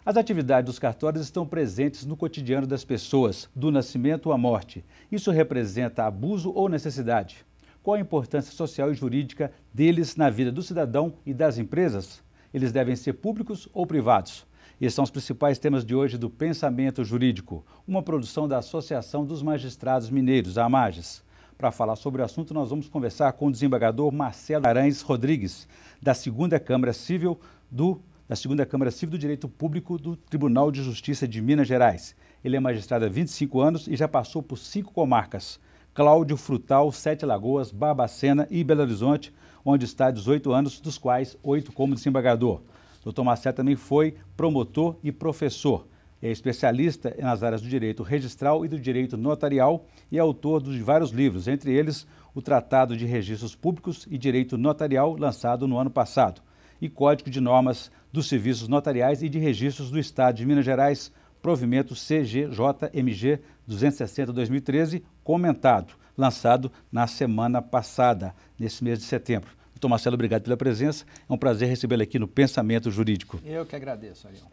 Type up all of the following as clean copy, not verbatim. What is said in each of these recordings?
As atividades dos cartórios estão presentes no cotidiano das pessoas, do nascimento à morte. Isso representa abuso ou necessidade? Qual a importância social e jurídica deles na vida do cidadão e das empresas? Eles devem ser públicos ou privados? Esses são os principais temas de hoje do Pensamento Jurídico, uma produção da Associação dos Magistrados Mineiros, a AMAGES. Para falar sobre o assunto, nós vamos conversar com o desembargador Marcelo Guimarães Rodrigues, da Segunda Câmara Civil do Direito Público do Tribunal de Justiça de Minas Gerais. Ele é magistrado há 25 anos e já passou por 5 comarcas: Cláudio, Frutal, Sete Lagoas, Barbacena e Belo Horizonte, onde está há 18 anos, dos quais 8 como desembargador. Dr. Marcelo também foi promotor e professor. É especialista nas áreas do direito registral e do direito notarial e é autor de vários livros, entre eles o Tratado de Registros Públicos e Direito Notarial, lançado no ano passado, e Código de Normas dos Serviços Notariais e de Registros do Estado de Minas Gerais, provimento CGJ-MG 260/2013, comentado, lançado na semana passada, nesse mês de setembro. Doutor Marcelo, obrigado pela presença. É um prazer recebê-lo aqui no Pensamento Jurídico. Eu que agradeço, Ariel.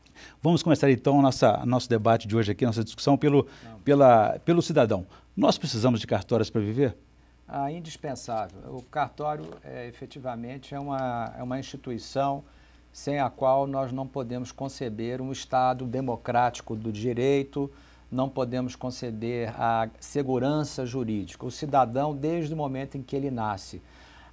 Vamos começar então nosso debate de hoje aqui, nossa discussão pelo cidadão. Nós precisamos de cartórios para viver? Indispensável. O cartório, efetivamente, é uma instituição sem a qual nós não podemos conceber um Estado democrático do direito, não podemos conceber a segurança jurídica. O cidadão, desde o momento em que ele nasce,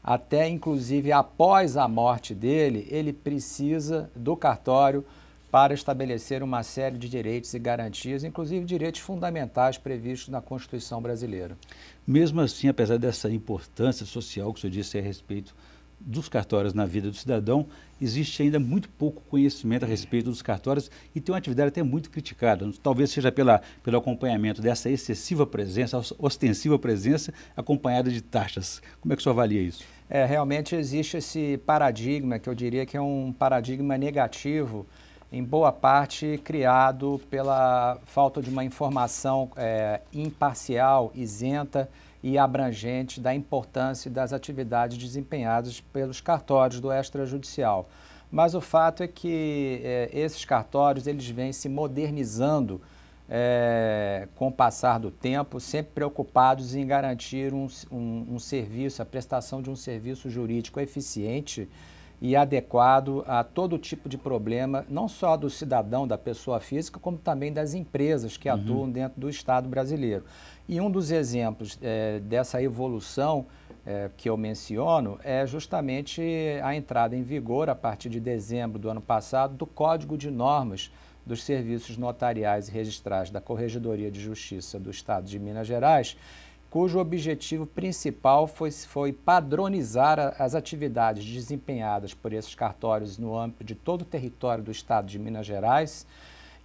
até inclusive após a morte dele, ele precisa do cartório para estabelecer uma série de direitos e garantias, inclusive direitos fundamentais previstos na Constituição brasileira. Mesmo assim, apesar dessa importância social que o senhor disse a respeito dos cartórios na vida do cidadão, existe ainda muito pouco conhecimento a respeito dos cartórios e tem uma atividade até muito criticada. Talvez seja pelo acompanhamento dessa excessiva presença, ostensiva presença, acompanhada de taxas. Como é que o senhor avalia isso? Realmente existe esse paradigma, que eu diria que é um paradigma negativo, em boa parte criado pela falta de uma informação imparcial, isenta e abrangente da importância das atividades desempenhadas pelos cartórios do extrajudicial. Mas o fato é que esses cartórios eles vêm se modernizando com o passar do tempo, sempre preocupados em garantir um serviço, a prestação de um serviço jurídico eficiente e adequado a todo tipo de problema, não só do cidadão, da pessoa física, como também das empresas que atuam dentro do Estado brasileiro. E um dos exemplos dessa evolução que eu menciono é justamente a entrada em vigor, a partir de dezembro do ano passado, do Código de Normas dos Serviços Notariais e Registrais da Corregedoria de Justiça do Estado de Minas Gerais, cujo objetivo principal foi padronizar as atividades desempenhadas por esses cartórios no âmbito de todo o território do Estado de Minas Gerais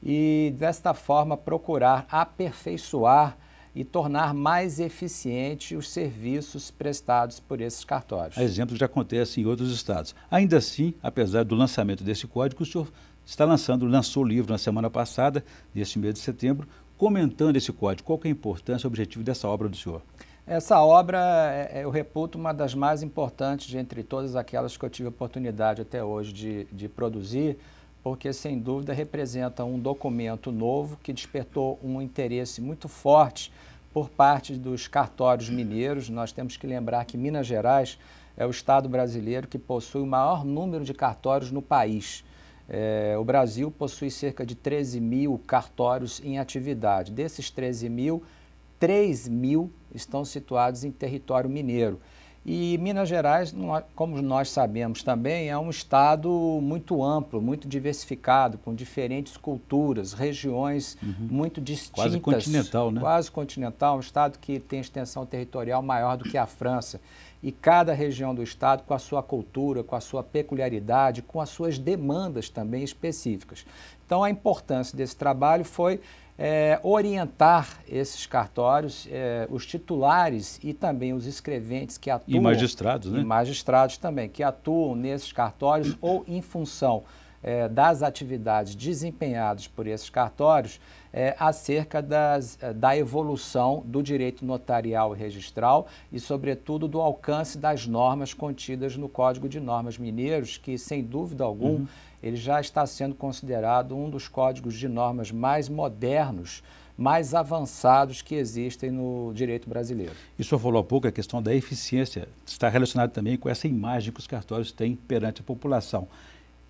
e, desta forma, procurar aperfeiçoar e tornar mais eficiente os serviços prestados por esses cartórios. Há exemplos que já acontecem em outros estados. Ainda assim, apesar do lançamento desse código, o senhor lançou o livro na semana passada, neste mês de setembro, comentando esse código. Qual que é a importância e o objetivo dessa obra do senhor? Essa obra, eu reputo, uma das mais importantes de entre todas aquelas que eu tive a oportunidade até hoje de produzir, porque, sem dúvida, representa um documento novo que despertou um interesse muito forte por parte dos cartórios mineiros. Nós temos que lembrar que Minas Gerais é o estado brasileiro que possui o maior número de cartórios no país. O Brasil possui cerca de 13 mil cartórios em atividade. Desses 13 mil, 3 mil estão situados em território mineiro. E Minas Gerais, como nós sabemos também, é um estado muito amplo, muito diversificado, com diferentes culturas, regiões muito distintas. Quase continental, né? Quase continental, um estado que tem extensão territorial maior do que a França. E cada região do estado com a sua cultura, com a sua peculiaridade, com as suas demandas também específicas. Então, a importância desse trabalho foi orientar esses cartórios, os titulares e também os escreventes que atuam... E magistrados, né? E magistrados também, que atuam nesses cartórios ou em função das atividades desempenhadas por esses cartórios, acerca da evolução do direito notarial e registral e, sobretudo, do alcance das normas contidas no Código de Normas Mineiros, que, sem dúvida alguma, ele já está sendo considerado um dos códigos de normas mais modernos, mais avançados que existem no direito brasileiro. E o senhor falou há pouco a questão da eficiência, está relacionado também com essa imagem que os cartórios têm perante a população.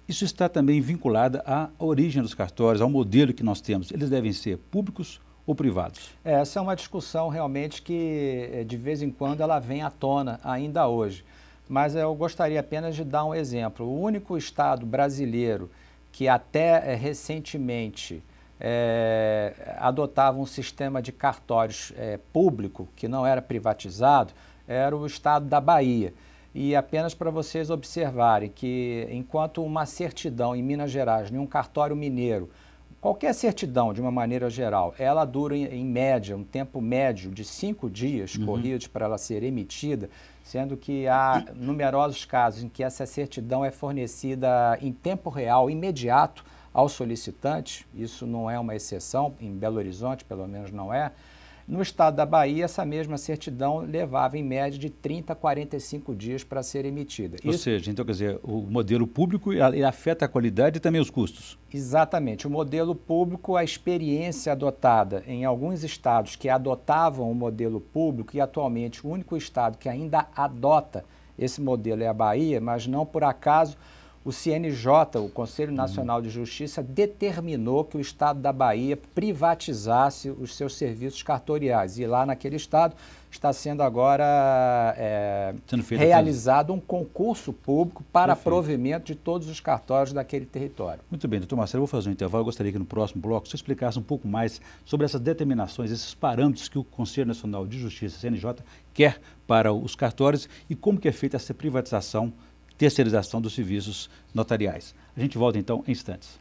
Isso está também vinculado à origem dos cartórios, ao modelo que nós temos. Eles devem ser públicos ou privados? Essa é uma discussão realmente que, de vez em quando, ela vem à tona ainda hoje. Mas eu gostaria apenas de dar um exemplo. O único estado brasileiro que até recentemente adotava um sistema de cartórios público, que não era privatizado, era o estado da Bahia. E apenas para vocês observarem que, enquanto uma certidão em Minas Gerais, em um cartório mineiro, qualquer certidão, de uma maneira geral, ela dura, em média, um tempo médio de 5 dias corridos para ela ser emitida, sendo que há numerosos casos em que essa certidão é fornecida em tempo real, imediato, ao solicitante. Isso não é uma exceção, em Belo Horizonte, pelo menos não é. No estado da Bahia, essa mesma certidão levava, em média, de 30 a 45 dias para ser emitida. Ou seja, então, quer dizer, o modelo público ele afeta a qualidade e também os custos. Exatamente. O modelo público, a experiência adotada em alguns estados que adotavam o modelo público, e atualmente o único estado que ainda adota esse modelo é a Bahia, mas não por acaso o CNJ, o Conselho Nacional de Justiça, determinou que o estado da Bahia privatizasse os seus serviços cartoriais. E lá naquele estado está sendo agora realizado um concurso público para provimento de todos os cartórios daquele território. Muito bem, doutor Marcelo, eu vou fazer um intervalo. Eu gostaria que no próximo bloco você explicasse um pouco mais sobre essas determinações, esses parâmetros que o Conselho Nacional de Justiça, CNJ, quer para os cartórios e como que é feita essa privatização, terceirização dos serviços notariais. A gente volta então em instantes.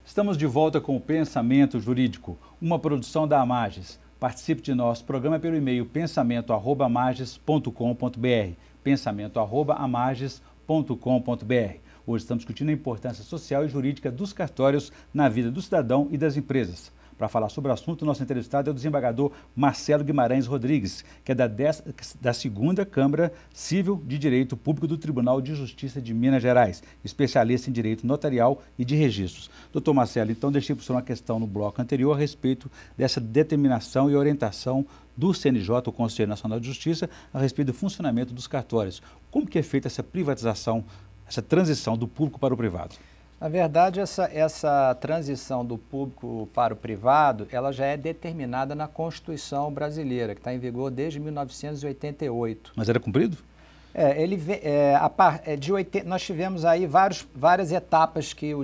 Estamos de volta com o Pensamento Jurídico, uma produção da Amages. Participe de nosso programa pelo e-mail pensamento@amages.com.br, pensamento@amages.com.br. Hoje estamos discutindo a importância social e jurídica dos cartórios na vida do cidadão e das empresas. Para falar sobre o assunto, nosso entrevistado é o desembargador Marcelo Guimarães Rodrigues, que é da 2ª Câmara Civil de Direito Público do Tribunal de Justiça de Minas Gerais, especialista em direito notarial e de registros. Doutor Marcelo, então deixei para o senhor uma questão no bloco anterior a respeito dessa determinação e orientação do CNJ, o Conselho Nacional de Justiça, a respeito do funcionamento dos cartórios. Como que é feita essa privatização, essa transição do público para o privado? Na verdade, essa transição do público para o privado, ela já é determinada na Constituição brasileira, que está em vigor desde 1988. Mas era cumprido? Nós tivemos aí várias etapas que o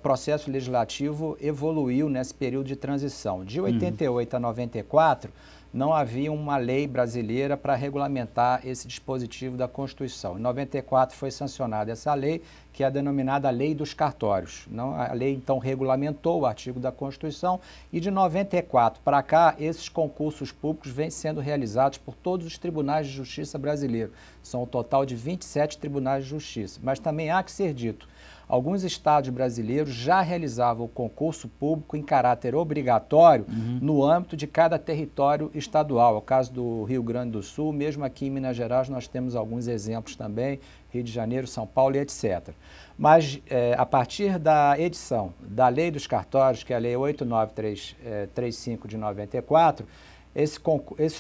processo legislativo evoluiu nesse período de transição. De 88 a 94, não havia uma lei brasileira para regulamentar esse dispositivo da Constituição. Em 94 foi sancionada essa lei, que é a denominada Lei dos Cartórios. A lei, então, regulamentou o artigo da Constituição e de 94 para cá, esses concursos públicos vêm sendo realizados por todos os tribunais de justiça brasileiros. São um total de 27 tribunais de justiça. Mas também há que ser dito, alguns estados brasileiros já realizavam o concurso público em caráter obrigatório no âmbito de cada território estadual. É o caso do Rio Grande do Sul, mesmo aqui em Minas Gerais nós temos alguns exemplos também, Rio de Janeiro, São Paulo e etc. Mas a partir da edição da Lei dos Cartórios, que é a Lei 8935 de 94, esses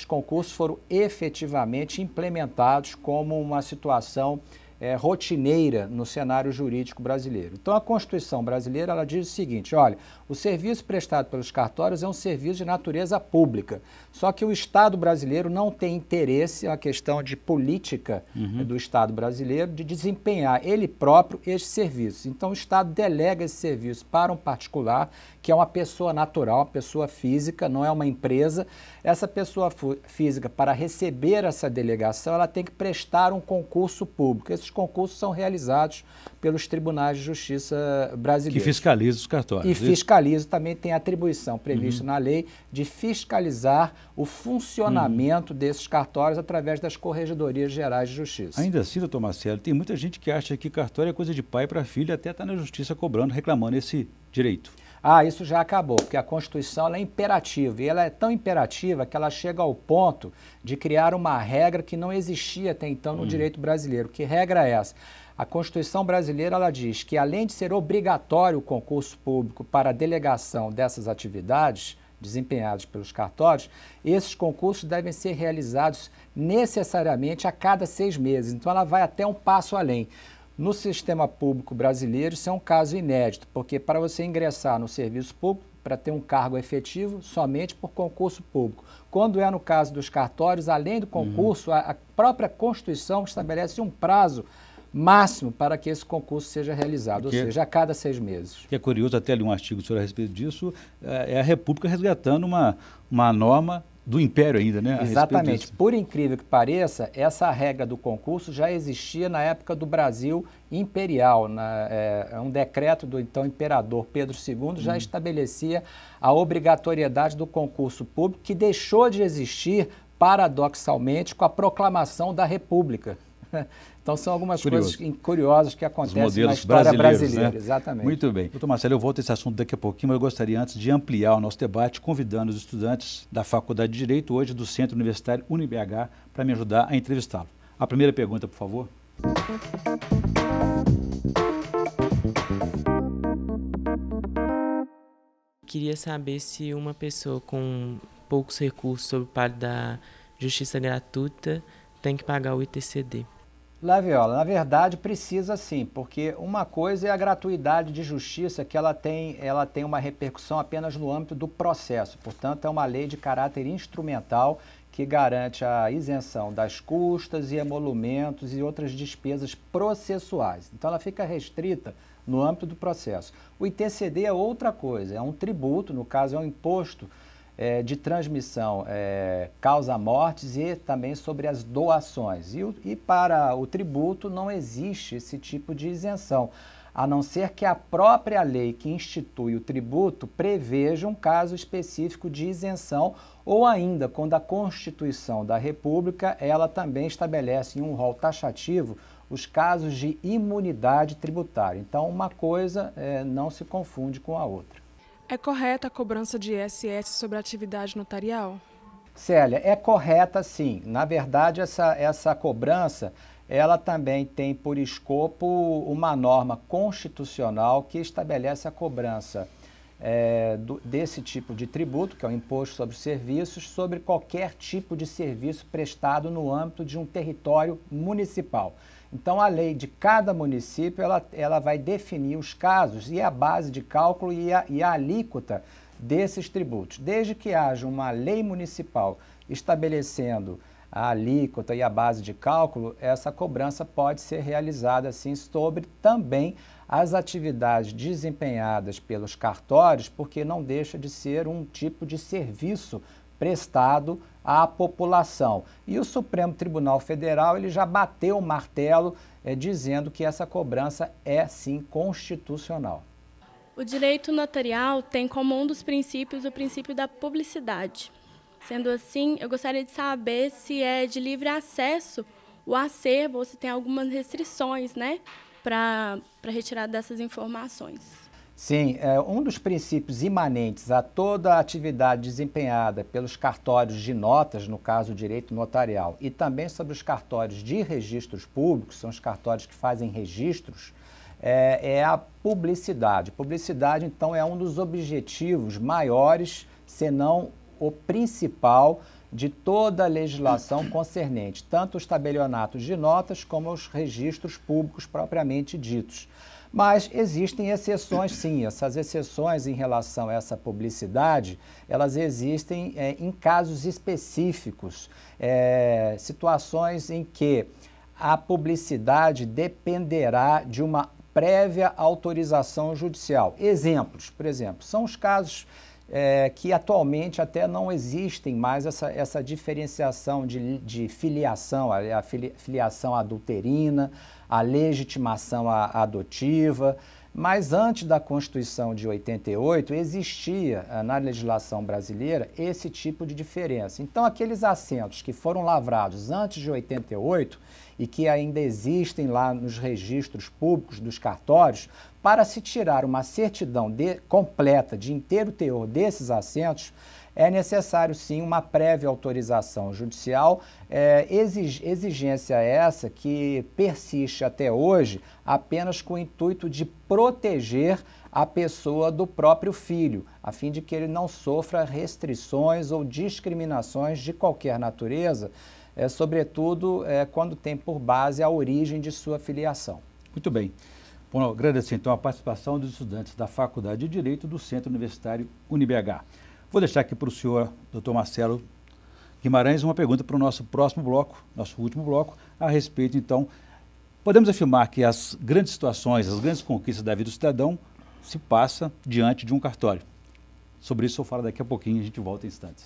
concursos foram efetivamente implementados como uma situação rotineira no cenário jurídico brasileiro. Então, a Constituição brasileira ela diz o seguinte, olha, o serviço prestado pelos cartórios é um serviço de natureza pública, só que o Estado brasileiro não tem interesse, é uma questão de política do Estado brasileiro, de desempenhar ele próprio esse serviço. Então, o Estado delega esse serviço para um particular, que é uma pessoa natural, uma pessoa física, não é uma empresa. Essa pessoa física, para receber essa delegação, ela tem que prestar um concurso público. Esses esses concursos são realizados pelos tribunais de justiça brasileiros. Que fiscaliza os cartórios. E fiscaliza, também tem atribuição prevista na lei de fiscalizar o funcionamento desses cartórios através das corregedorias gerais de justiça. Ainda assim, doutor Marcelo, tem muita gente que acha que cartório é coisa de pai para filho, até está na justiça cobrando, reclamando esse direito. Ah, isso já acabou, porque a Constituição ela é imperativa, e ela é tão imperativa que ela chega ao ponto de criar uma regra que não existia até então no direito brasileiro. Que regra é essa? A Constituição brasileira ela diz que, além de ser obrigatório o concurso público para a delegação dessas atividades desempenhadas pelos cartórios, esses concursos devem ser realizados necessariamente a cada 6 meses. Então, ela vai até um passo além. No sistema público brasileiro, isso é um caso inédito, porque para você ingressar no serviço público, para ter um cargo efetivo, somente por concurso público. Quando é no caso dos cartórios, além do concurso, a própria Constituição estabelece um prazo máximo para que esse concurso seja realizado, ou seja, a cada 6 meses. E é curioso, até li um artigo sobre a respeito disso, é a República resgatando uma norma do Império ainda, né? Exatamente. Por incrível que pareça, essa regra do concurso já existia na época do Brasil imperial. Um decreto do então imperador Pedro II já estabelecia a obrigatoriedade do concurso público, que deixou de existir, paradoxalmente, com a proclamação da República. Então são algumas coisas curiosas que acontecem na história brasileira. Né? Exatamente. Muito bem. Doutor Marcelo, eu volto a esse assunto daqui a pouquinho, mas eu gostaria antes de ampliar o nosso debate, convidando os estudantes da Faculdade de Direito, hoje do Centro Universitário UniBH, para me ajudar a entrevistá-lo. A primeira pergunta, por favor. Queria saber se uma pessoa com poucos recursos sobre o palio da justiça gratuita tem que pagar o ITCD. Laviola, na verdade precisa sim, porque uma coisa é a gratuidade de justiça, que ela tem uma repercussão apenas no âmbito do processo. Portanto, é uma lei de caráter instrumental que garante a isenção das custas e emolumentos e outras despesas processuais. Então, ela fica restrita no âmbito do processo. O ITCD é outra coisa, é um tributo, no caso é um imposto de transmissão causa-mortes e também sobre as doações. E para o tributo não existe esse tipo de isenção, a não ser que a própria lei que institui o tributo preveja um caso específico de isenção, ou ainda quando a Constituição da República ela também estabelece em um rol taxativo os casos de imunidade tributária. Então, uma coisa não se confunde com a outra. É correta a cobrança de ISS sobre a atividade notarial? Célia, é correta sim. Na verdade, essa cobrança, ela também tem por escopo uma norma constitucional que estabelece a cobrança desse tipo de tributo, que é o imposto sobre serviços, sobre qualquer tipo de serviço prestado no âmbito de um território municipal. Então, a lei de cada município, ela vai definir os casos e a base de cálculo e a alíquota desses tributos. Desde que haja uma lei municipal estabelecendo a alíquota e a base de cálculo, essa cobrança pode ser realizada, assim, sobre também as atividades desempenhadas pelos cartórios, porque não deixa de ser um tipo de serviço prestado à população. E o Supremo Tribunal Federal ele já bateu o martelo dizendo que essa cobrança é, sim, constitucional. O direito notarial tem como um dos princípios o princípio da publicidade. Sendo assim, eu gostaria de saber se é de livre acesso o acervo ou se tem algumas restrições, né, para retirar dessas informações. Sim, um dos princípios imanentes a toda a atividade desempenhada pelos cartórios de notas, no caso o direito notarial, e também sobre os cartórios de registros públicos, são os cartórios que fazem registros, é a publicidade. Publicidade, então, é um dos objetivos maiores, se não o principal, de toda a legislação concernente, tanto os tabelionatos de notas como os registros públicos propriamente ditos. Mas existem exceções, sim. Essas exceções em relação a essa publicidade, elas existem em casos específicos, situações em que a publicidade dependerá de uma prévia autorização judicial. Exemplos, por exemplo, são os casos que atualmente até não existem mais essa diferenciação de filiação, a filiação adulterina, a legitimação adotiva, mas antes da Constituição de 88 existia na legislação brasileira esse tipo de diferença. Então aqueles assentos que foram lavrados antes de 88 e que ainda existem lá nos registros públicos dos cartórios, para se tirar uma certidão completa de inteiro teor desses assentos, é necessário sim uma prévia autorização judicial, exigência essa que persiste até hoje apenas com o intuito de proteger a pessoa do próprio filho, a fim de que ele não sofra restrições ou discriminações de qualquer natureza, sobretudo quando tem por base a origem de sua filiação. Muito bem. Bom, agradecer então a participação dos estudantes da Faculdade de Direito do Centro Universitário UniBH. Vou deixar aqui para o senhor, doutor Marcelo Guimarães, uma pergunta para o nosso próximo bloco, nosso último bloco, a respeito, então, podemos afirmar que as grandes situações, as grandes conquistas da vida do cidadão se passa diante de um cartório. Sobre isso eu falo daqui a pouquinho, a gente volta em instantes.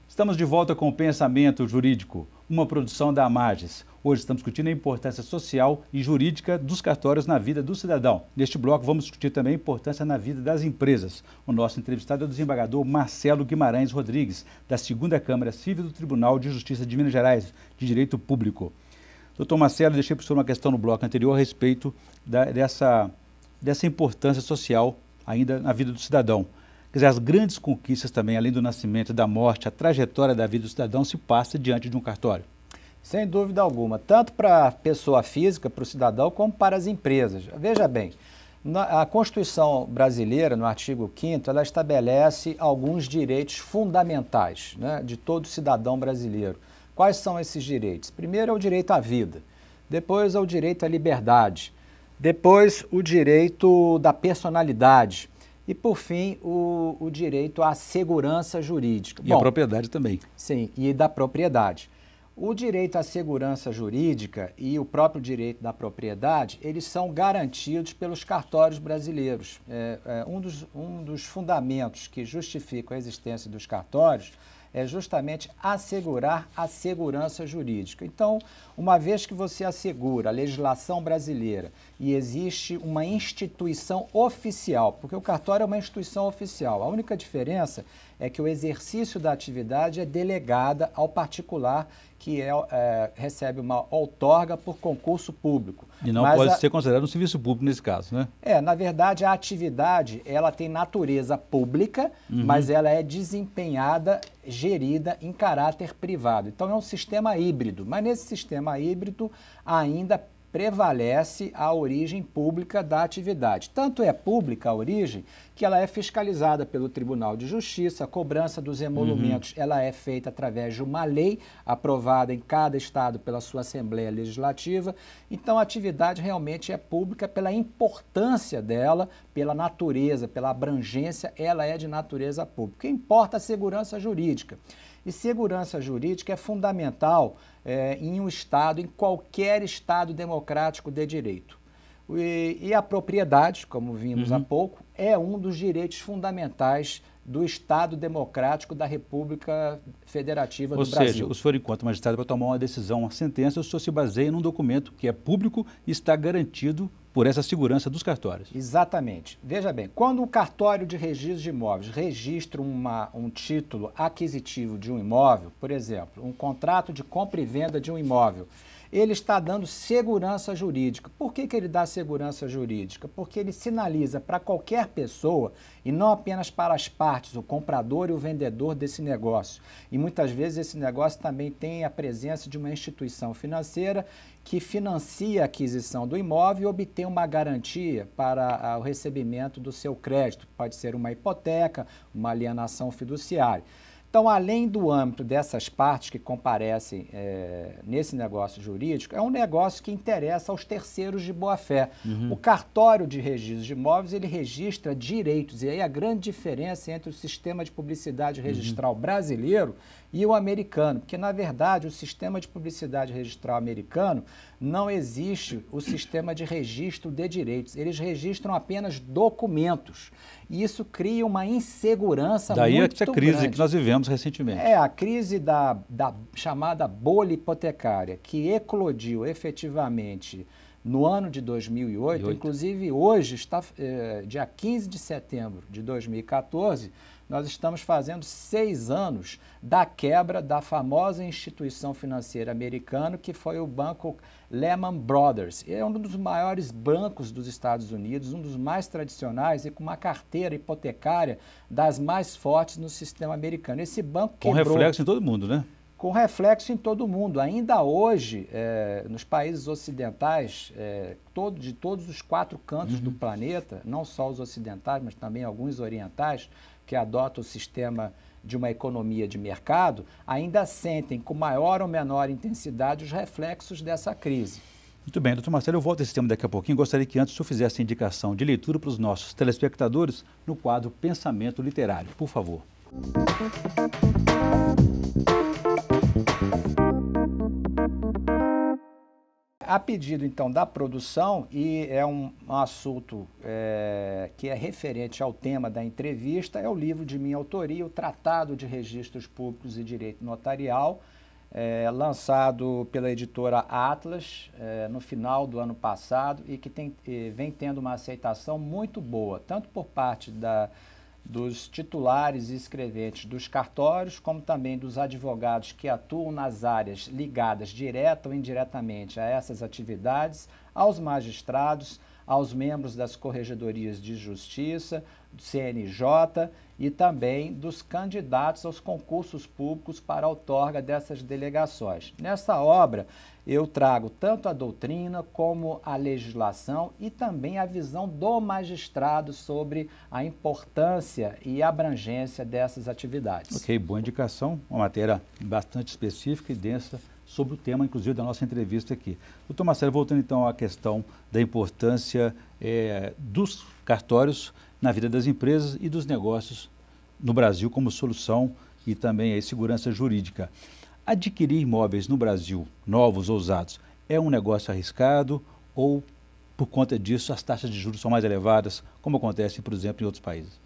Estamos de volta com o Pensamento Jurídico, uma produção da Amages. Hoje estamos discutindo a importância social e jurídica dos cartórios na vida do cidadão. Neste bloco vamos discutir também a importância na vida das empresas. O nosso entrevistado é o desembargador Marcelo Guimarães Rodrigues, da 2ª Câmara Civil do Tribunal de Justiça de Minas Gerais, de Direito Público. Doutor Marcelo, deixei para o senhor uma questão no bloco anterior a respeito dessa importância social ainda na vida do cidadão. Quer dizer, as grandes conquistas também, além do nascimento e da morte, a trajetória da vida do cidadão se passa diante de um cartório. Sem dúvida alguma, tanto para a pessoa física, para o cidadão, como para as empresas. Veja bem, a Constituição brasileira, no artigo 5º, ela estabelece alguns direitos fundamentais, né, de todo cidadão brasileiro. Quais são esses direitos? Primeiro é o direito à vida, depois é o direito à liberdade, depois o direito da personalidade, e, por fim, o direito à segurança jurídica. E a propriedade também. Sim, e da propriedade. O direito à segurança jurídica e o próprio direito da propriedade, eles são garantidos pelos cartórios brasileiros. Um dos fundamentos que justificam a existência dos cartórios é justamente assegurar a segurança jurídica. Então, uma vez que você assegura a legislação brasileira e existe uma instituição oficial, porque o cartório é uma instituição oficial, a única diferença é que o exercício da atividade é delegada ao particular que recebe uma outorga por concurso público. E não pode ser considerado um serviço público nesse caso, né? Na verdade, a atividade ela tem natureza pública, mas ela é desempenhada, gerida em caráter privado. Então, é um sistema híbrido, mas nesse sistema híbrido ainda prevalece a origem pública da atividade. Tanto é pública a origem que ela é fiscalizada pelo Tribunal de Justiça, a cobrança dos emolumentos ela é feita através de uma lei aprovada em cada estado pela sua Assembleia Legislativa. Então a atividade realmente é pública pela importância dela, pela natureza, pela abrangência, ela é de natureza pública. O que importa é a segurança jurídica. E segurança jurídica é fundamental em um Estado, em qualquer Estado democrático de direito. E a propriedade, como vimos há pouco, é um dos direitos fundamentais do Estado democrático da República Federativa do Brasil. Ou seja, o senhor, enquanto magistrado, para tomar uma decisão, uma sentença, o senhor se baseia num documento que é público e está garantido por essa segurança dos cartórios. Exatamente. Veja bem, quando o cartório de registro de imóveis registra um título aquisitivo de um imóvel, por exemplo, um contrato de compra e venda de um imóvel, ele está dando segurança jurídica. Por que ele dá segurança jurídica? Porque ele sinaliza para qualquer pessoa, e não apenas para as partes, o comprador e o vendedor desse negócio. E muitas vezes esse negócio também tem a presença de uma instituição financeira que financia a aquisição do imóvel e obtém uma garantia para o recebimento do seu crédito. Pode ser uma hipoteca, uma alienação fiduciária. Então, além do âmbito dessas partes que comparecem nesse negócio jurídico, é um negócio que interessa aos terceiros de boa-fé. O cartório de registros de imóveis, ele registra direitos, e aí a grande diferença entre o sistema de publicidade registral brasileiro e o americano, porque, na verdade, o sistema de publicidade registral americano não existe o sistema de registro de direitos. Eles registram apenas documentos. E isso cria uma insegurança muito grande. Daí essa crise que nós vivemos recentemente. É a crise da chamada bolha hipotecária, que eclodiu efetivamente no ano de 2008. Inclusive, hoje, dia 15 de setembro de 2014, nós estamos fazendo 6 anos da quebra da famosa instituição financeira americana, que foi o banco Lehman Brothers. É um dos maiores bancos dos Estados Unidos, um dos mais tradicionais e com uma carteira hipotecária das mais fortes no sistema americano. Esse banco quebrou. Com reflexo em todo mundo, né? Com reflexo em todo mundo. Ainda hoje, nos países ocidentais, de todos os 4 cantos do planeta, não só os ocidentais, mas também alguns orientais, que adotam o sistema de uma economia de mercado, ainda sentem com maior ou menor intensidade os reflexos dessa crise. Muito bem, doutor Marcelo, eu volto a esse tema daqui a pouquinho. Gostaria que antes o senhor fizesse a indicação de leitura para os nossos telespectadores no quadro Pensamento Literário. Por favor. A pedido, então, da produção, e é um assunto que é referente ao tema da entrevista, é o livro de minha autoria, o Tratado de Registros Públicos e Direito Notarial, lançado pela editora Atlas no final do ano passado e que vem tendo uma aceitação muito boa, tanto por parte dos titulares e escreventes dos cartórios, como também dos advogados que atuam nas áreas ligadas direta ou indiretamente a essas atividades, aos magistrados, aos membros das corregedorias de justiça, do CNJ e também dos candidatos aos concursos públicos para a outorga dessas delegações. Nessa obra, eu trago tanto a doutrina como a legislação e também a visão do magistrado sobre a importância e abrangência dessas atividades. Ok, boa indicação, uma matéria bastante específica e densa sobre o tema, inclusive, da nossa entrevista aqui. Doutor Marcelo, voltando então à questão da importância dos cartórios na vida das empresas e dos negócios no Brasil como solução e também segurança jurídica. Adquirir imóveis no Brasil, novos ou usados, é um negócio arriscado ou, por conta disso, as taxas de juros são mais elevadas, como acontece, por exemplo, em outros países?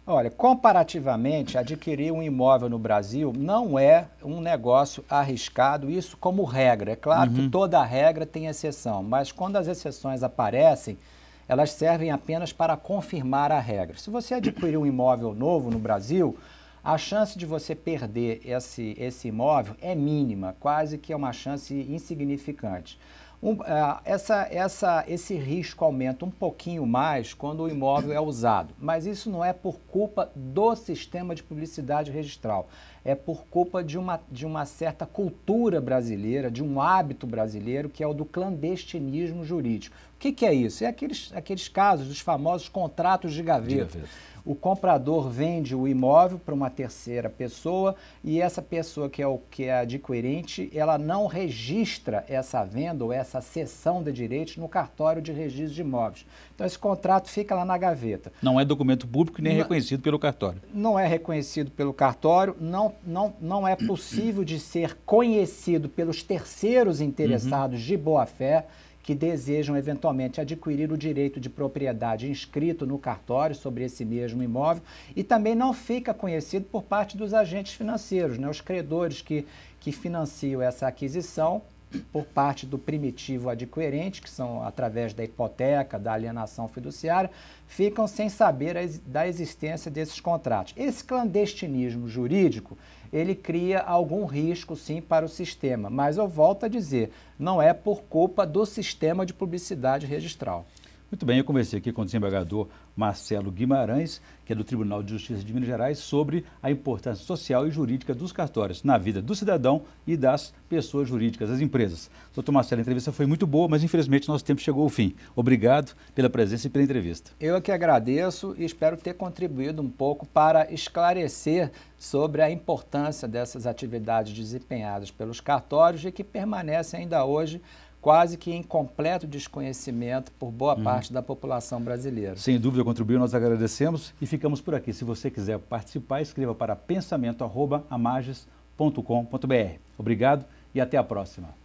Olha, comparativamente, adquirir um imóvel no Brasil não é um negócio arriscado, isso como regra. É claro que toda regra tem exceção, mas quando as exceções aparecem, elas servem apenas para confirmar a regra. Se você adquirir um imóvel novo no Brasil, a chance de você perder esse imóvel é mínima, quase que é uma chance insignificante. Esse risco aumenta um pouquinho mais quando o imóvel é usado, mas isso não é por culpa do sistema de publicidade registral, é por culpa de uma certa cultura brasileira, de um hábito brasileiro, que é o do clandestinismo jurídico. O que é isso? É aqueles casos dos famosos contratos de gaveta. O comprador vende o imóvel para uma terceira pessoa e essa pessoa que é adquirente, ela não registra essa venda ou essa cessão de direitos no cartório de registro de imóveis. Então esse contrato fica lá na gaveta. Não é documento público nem reconhecido pelo cartório. Não é reconhecido pelo cartório, não é possível de ser conhecido pelos terceiros interessados de boa-fé, que desejam eventualmente adquirir o direito de propriedade inscrito no cartório sobre esse mesmo imóvel, e também não fica conhecido por parte dos agentes financeiros, né? Os credores que financiam essa aquisição por parte do primitivo adquirente, que são através da hipoteca, da alienação fiduciária, ficam sem saber da existência desses contratos. Esse clandestinismo jurídico, ele cria algum risco, sim, para o sistema, mas eu volto a dizer, não é por culpa do sistema de publicidade registral. Muito bem, eu conversei aqui com o desembargador Marcelo Guimarães, que é do Tribunal de Justiça de Minas Gerais, sobre a importância social e jurídica dos cartórios na vida do cidadão e das pessoas jurídicas, das empresas. Doutor Marcelo, a entrevista foi muito boa, mas infelizmente nosso tempo chegou ao fim. Obrigado pela presença e pela entrevista. Eu que agradeço e espero ter contribuído um pouco para esclarecer sobre a importância dessas atividades desempenhadas pelos cartórios e que permanecem ainda hoje quase que em completo desconhecimento por boa parte da população brasileira. Sem dúvida contribuiu, nós agradecemos e ficamos por aqui. Se você quiser participar, escreva para pensamento@amages.com.br. Obrigado e até a próxima.